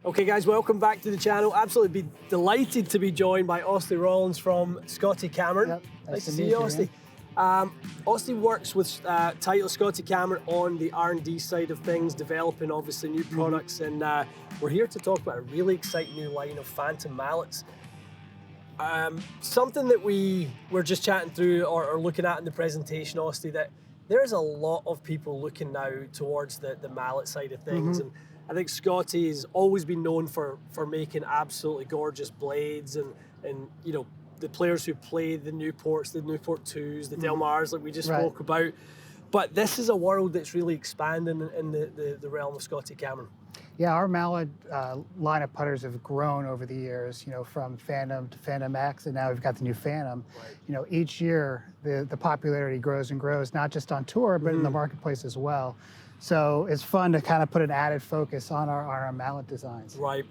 Okay guys, welcome back to the channel. Absolutely be delighted to be joined by Austie Rollinson from Scotty Cameron. Yep. Nice to see you, Austie. Austie works with Titleist Scotty Cameron on the R&D side of things, developing obviously new products, and we're here to talk about a really exciting new line of Phantom mallets. Something that we were just chatting through or looking at in the presentation, Austie, that there's a lot of people looking now towards the mallet side of things. And I think Scotty has always been known for making absolutely gorgeous blades, and you know, the players who play the Newports, the Newport 2s, the Del Mars like we just spoke about. But this is a world that's really expanding in the realm of Scotty Cameron. Yeah, our mallet line of putters have grown over the years, you know, from Phantom to Phantom X, and now we've got the new Phantom. You know, each year the popularity grows and grows, not just on tour, but in the marketplace as well. So it's fun to kind of put an added focus on our mallet designs. Right.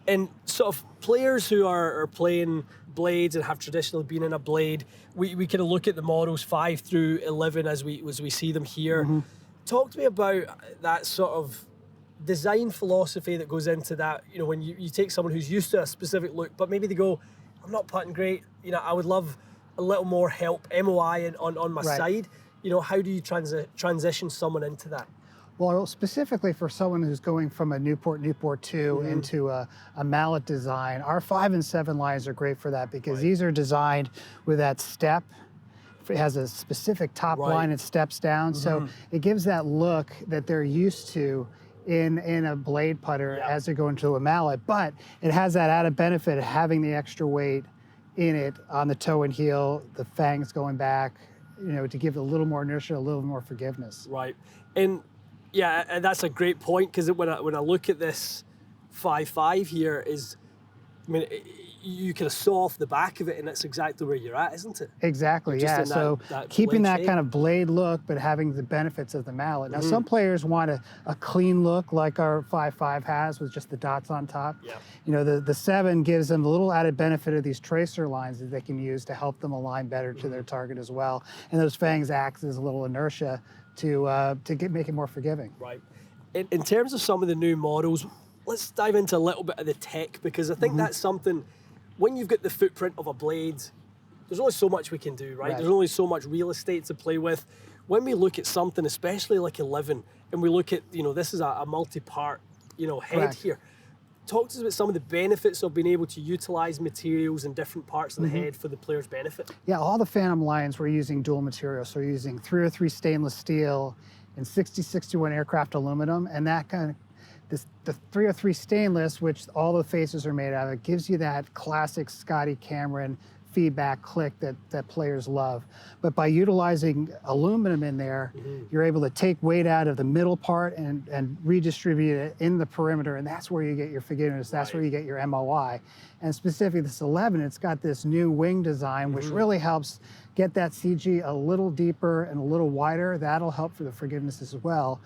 And sort of players who are playing blades and have traditionally been in a blade, we kind of look at the models 5 through 11 as we see them here. Talk to me about that sort of design philosophy that goes into that. You know, when you take someone who's used to a specific look, but maybe they go, I'm not putting great, you know, I would love a little more help, MOI on my side. You know, how do you transition someone into that? Well, specifically for someone who's going from a Newport 2 into a mallet design, our 5 and 7 lines are great for that, because these are designed with that step. It has a specific top line, it steps down, so it gives that look that they're used to in a blade putter as they go into a mallet, but it has that added benefit of having the extra weight in it on the toe and heel, the fangs going back, you know, to give it a little more inertia, a little more forgiveness. Right. And yeah, and that's a great point, because when I look at this 5.5 here, is, I mean, you kind of saw off the back of it, and that's exactly where you're at, isn't it? Exactly, yeah. So keeping that kind of blade look, but having the benefits of the mallet. Now, some players want a clean look like our 5.5 has, with just the dots on top. You know, the 7 gives them a little added benefit of these tracer lines that they can use to help them align better to their target as well. And those fangs act as a little inertia to make it more forgiving. Right. In terms of some of the new models, let's dive into a little bit of the tech, because I think that's something, when you've got the footprint of a blade, there's only so much we can do, right? There's only so much real estate to play with. When we look at something, especially like 11, and we look at, you know, this is a multi-part, you know, head here. Talk to us about some of the benefits of being able to utilize materials in different parts of the head for the player's benefit. Yeah, all the Phantom lines we're using dual materials. So we're using 303 stainless steel and 6061 aircraft aluminum, and that kind of, the 303 stainless, which all the faces are made out of, it gives you that classic Scotty Cameron feedback click that players love. But by utilizing aluminum in there, you're able to take weight out of the middle part and redistribute it in the perimeter, and that's where you get your forgiveness, that's where you get your MOI. And specifically this 11, it's got this new wing design, which really helps get that CG a little deeper and a little wider. That'll help for the forgiveness as well.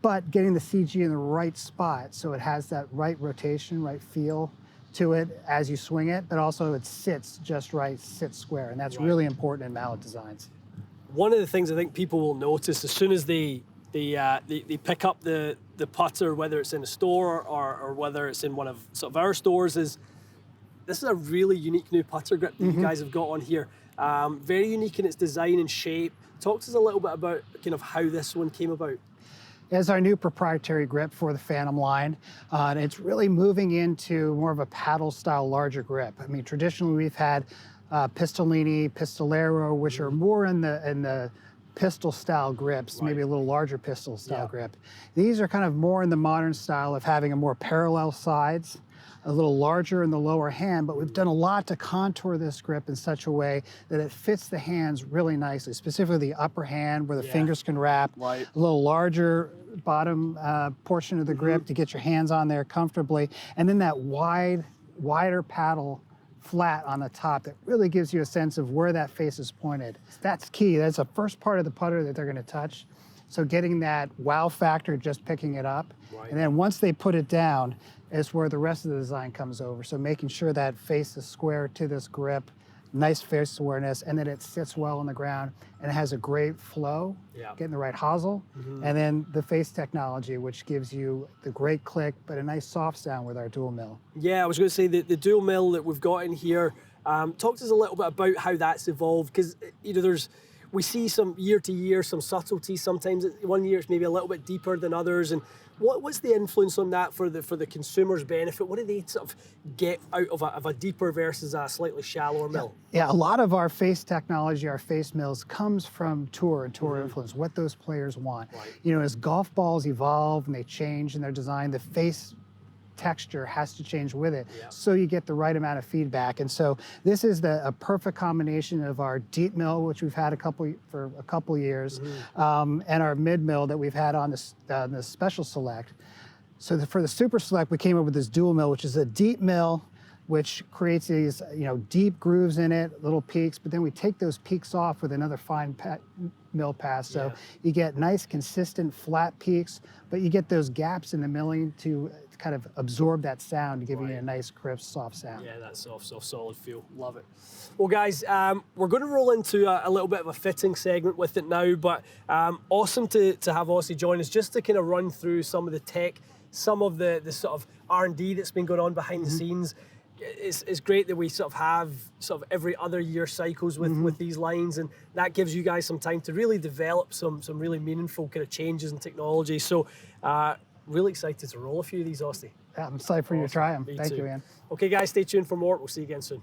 But getting the CG in the right spot, so it has that right rotation, right feel to it as you swing it, but also it sits just right, sits square, and that's really important in mallet designs. One of the things I think people will notice as soon as they pick up the putter, whether it's in a store or whether it's in one of sort of our stores, is this is a really unique new putter grip that you guys have got on here. Very unique in its design and shape. Talk to us a little bit about kind of how this one came about. It's our new proprietary grip for the Phantom line. And it's really moving into more of a paddle style, larger grip. I mean, traditionally we've had Pistolini, Pistolero, which are more in the pistol style grips, maybe a little larger pistol style grip. These are kind of more in the modern style of having a more parallel sides, a little larger in the lower hand, but we've done a lot to contour this grip in such a way that it fits the hands really nicely, specifically the upper hand where the fingers can wrap, a little larger bottom portion of the grip to get your hands on there comfortably, and then that wider paddle flat on the top that really gives you a sense of where that face is pointed. That's key. That's the first part of the putter that they're going to touch. So getting that wow factor, just picking it up. And then once they put it down, is where the rest of the design comes over. So making sure that face is square to this grip, nice face awareness, and then it sits well on the ground, and it has a great flow, getting the right hosel, and then the face technology, which gives you the great click, but a nice soft sound with our dual mill. Yeah, I was going to say the dual mill that we've got in here. Talk to us a little bit about how that's evolved, because we see some year to year, some subtleties. Sometimes one year it's maybe a little bit deeper than others. And what's the influence on that for the consumer's benefit? What do they sort of get out of a deeper versus a slightly shallower mill? Yeah, a lot of our face technology, our face mills, comes from tour and tour influence, what those players want. Right. As golf balls evolve and they change in their design, the face texture has to change with it, so you get the right amount of feedback. And so this is a perfect combination of our deep mill, which we've had for a couple years, and our mid mill that we've had on the Special Select. So for the Super Select, we came up with this dual mill, which is a deep mill, which creates these deep grooves in it, little peaks, but then we take those peaks off with another fine mill pass. So you get nice, consistent, flat peaks, but you get those gaps in the milling to kind of absorb that sound to give you a nice, crisp, soft sound. Yeah, that soft, solid feel. Love it. Well, guys, we're going to roll into a little bit of a fitting segment with it now, but awesome to have Austie join us just to kind of run through some of the tech, some of the sort of R&D that's been going on behind the scenes. It's great that we sort of have every other year cycles with these lines, and that gives you guys some time to really develop some really meaningful kind of changes in technology. So really excited to roll a few of these, Austie. Yeah, I'm excited for you to try them. Thank you, Ian. Okay, guys, stay tuned for more. We'll see you again soon.